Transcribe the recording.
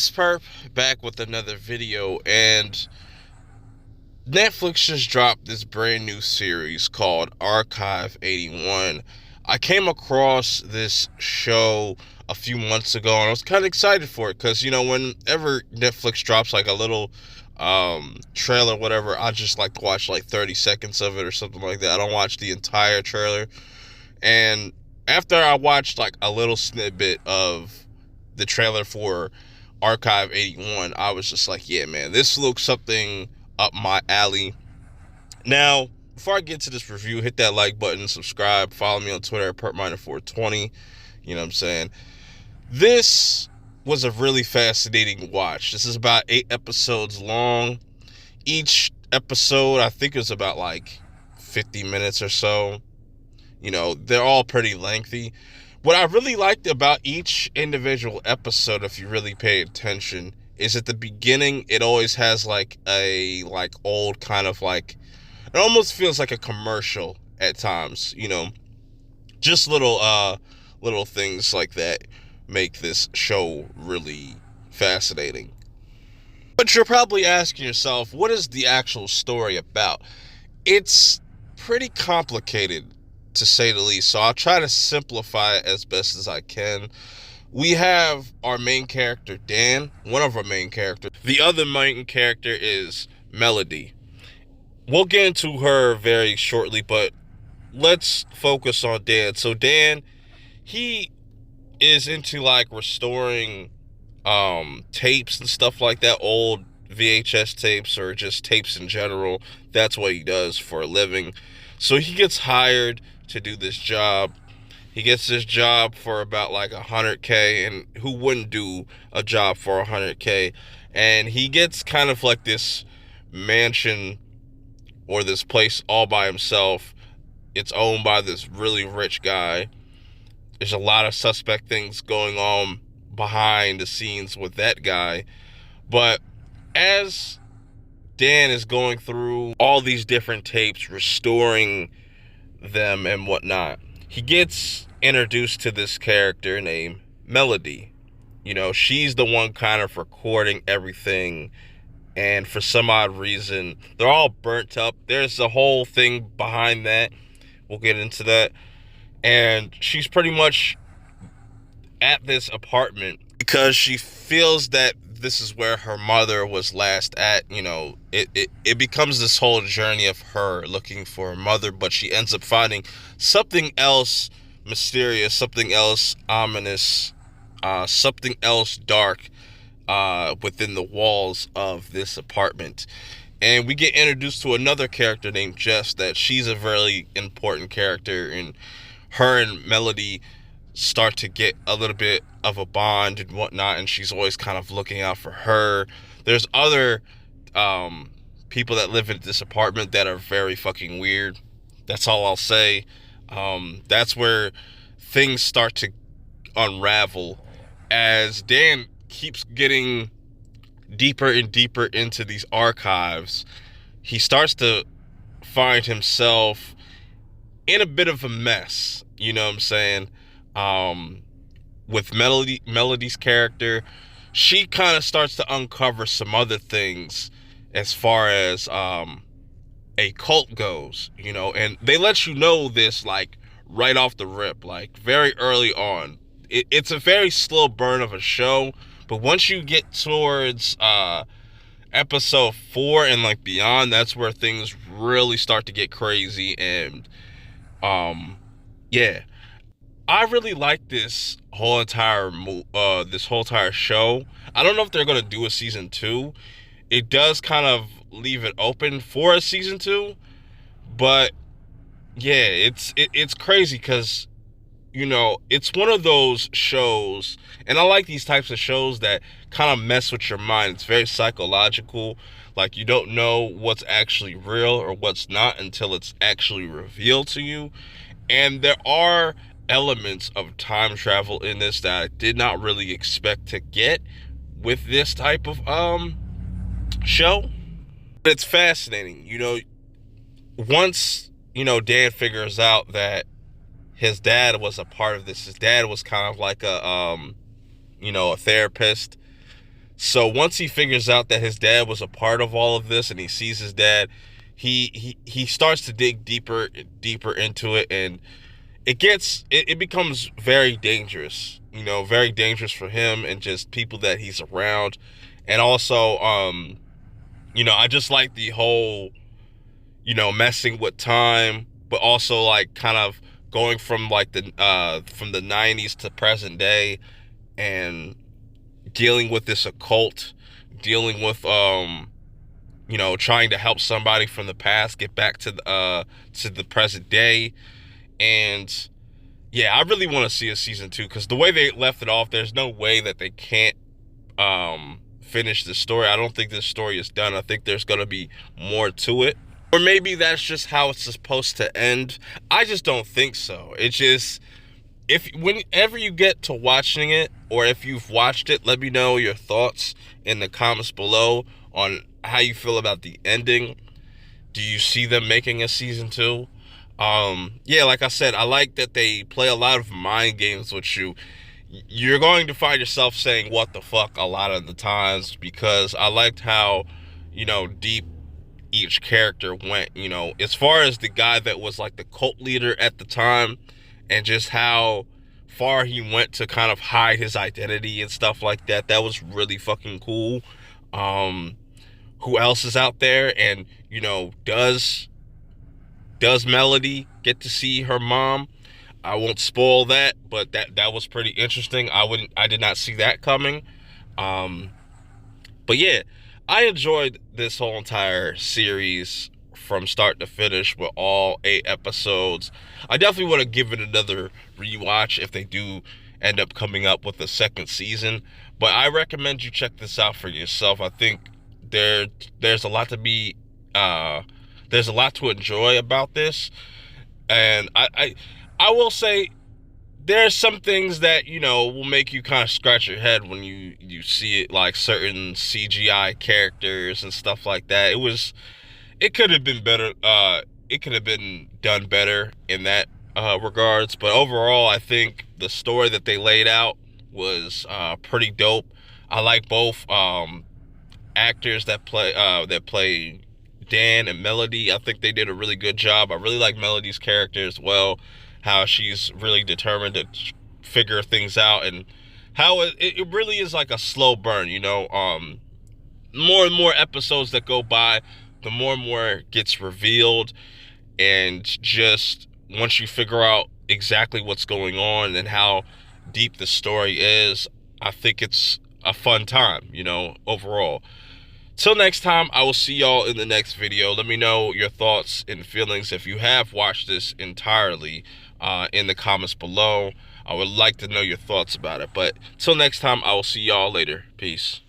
It's Perp back with another video, and Netflix just dropped this brand new series called Archive 81. I came across this show a few months ago and I was kind of excited for it because, whenever Netflix drops like a little trailer, whatever, I just like to watch like 30 seconds of it or something like that. I don't watch the entire trailer. And after I watched like a little snippet of the trailer for Archive 81, I was just like, yeah, man, this looks something up my alley. Now, before I get to this review, hit that like button, subscribe, follow me on Twitter at PerpMiner420. You know what I'm saying? This was a really fascinating watch. This is about 8 episodes long. Each episode, I think, is about like 50 minutes or so. They're all pretty lengthy. What I really liked about each individual episode, if you really pay attention, is at the beginning, it always has like a old kind of like, it almost feels like a commercial at times, just little things like that make this show really fascinating. But you're probably asking yourself, what is the actual story about? It's pretty complicated, to say the least, so I'll try to simplify it as best as I can. We have our main character, Dan, one of our main characters. The other main character is Melody. We'll get into her very shortly, but let's focus on Dan. So Dan, he is into like restoring tapes and stuff like that, old VHS tapes or just tapes in general. That's what he does for a living. So he gets hired to do this job. He gets this job for about like $100K, and who wouldn't do a job for $100K? And he gets kind of like this mansion or this place all by himself. It's owned by this really rich guy. There's a lot of suspect things going on behind the scenes with that guy. But as Dan is going through all these different tapes, restoring them and whatnot, he gets introduced to this character named Melody. She's the one kind of recording everything, and for some odd reason, they're all burnt up. There's a whole thing behind that. We'll get into that. And she's pretty much at this apartment because she feels that this is where her mother was last at. It becomes this whole journey of her looking for her mother, but she ends up finding something else mysterious, something else ominous, something else dark within the walls of this apartment. And we get introduced to another character named Jess, that she's a very important character, and her and Melody start to get a little bit of a bond and whatnot, and she's always kind of looking out for her. There's other people that live in this apartment that are very fucking weird. That's all I'll say. That's where things start to unravel as Dan keeps getting deeper and deeper into these archives. He starts to find himself in a bit of a mess, you know what I'm saying? With Melody's character, she kind of starts to uncover some other things as far as a cult goes, and they let you know this like right off the rip, like very early on. It's a very slow burn of a show, but once you get towards episode 4 and like beyond, that's where things really start to get crazy. And yeah, I really like this whole entire show. I don't know if they're gonna do a season 2. It does kind of leave it open for a season 2, but yeah, it's crazy because it's one of those shows, and I like these types of shows that kind of mess with your mind. It's very psychological. Like, you don't know what's actually real or what's not until it's actually revealed to you. And there are elements of time travel in this that I did not really expect to get with this type of show. But it's fascinating. Once Dan figures out that his dad was a part of this. His dad was kind of like a therapist So once he figures out that his dad was a part of all of this and he sees his dad, he starts to dig deeper into it, and it becomes very dangerous, very dangerous for him and just people that he's around. And also, I just like the whole, messing with time, but also like kind of going from like from the 90s to present day, and dealing with this occult, dealing with trying to help somebody from the past get back to the present day. And yeah, I really want to see a season 2, because the way they left it off, there's no way that they can't finish the story. I don't think this story is done. I think there's going to be more to it. Or maybe that's just how it's supposed to end. I just don't think so. It's just, if whenever you get to watching it, or if you've watched it, let me know your thoughts in the comments below on how you feel about the ending. Do you see them making a season 2? Yeah, like I said, I like that they play a lot of mind games with you. You're going to find yourself saying what the fuck a lot of the times, because I liked how, deep each character went, as far as the guy that was like the cult leader at the time, and just how far he went to kind of hide his identity and stuff like that. That was really fucking cool. Who else is out there? And, does Melody get to see her mom? I won't spoil that, but that was pretty interesting. I did not see that coming. But yeah, I enjoyed this whole entire series from start to finish with all 8 episodes. I definitely want to give it another rewatch if they do end up coming up with a second season. But I recommend you check this out for yourself. I think there's a lot to be there's a lot to enjoy about this. And I will say there's some things that, will make you kind of scratch your head when you see it, like certain CGI characters and stuff like that. It could have been better. It could have been done better in that regards. But overall, I think the story that they laid out was pretty dope. I like both actors that play Dan and Melody. I think they did a really good job. I really like Melody's character as well, how she's really determined to figure things out, and how it really is like a slow burn, more and more episodes that go by, the more and more gets revealed. And just once you figure out exactly what's going on and how deep the story is, I think it's a fun time, overall. Till next time, I will see y'all in the next video. Let me know your thoughts and feelings if you have watched this entirely in the comments below. I would like to know your thoughts about it. But till next time, I will see y'all later. Peace.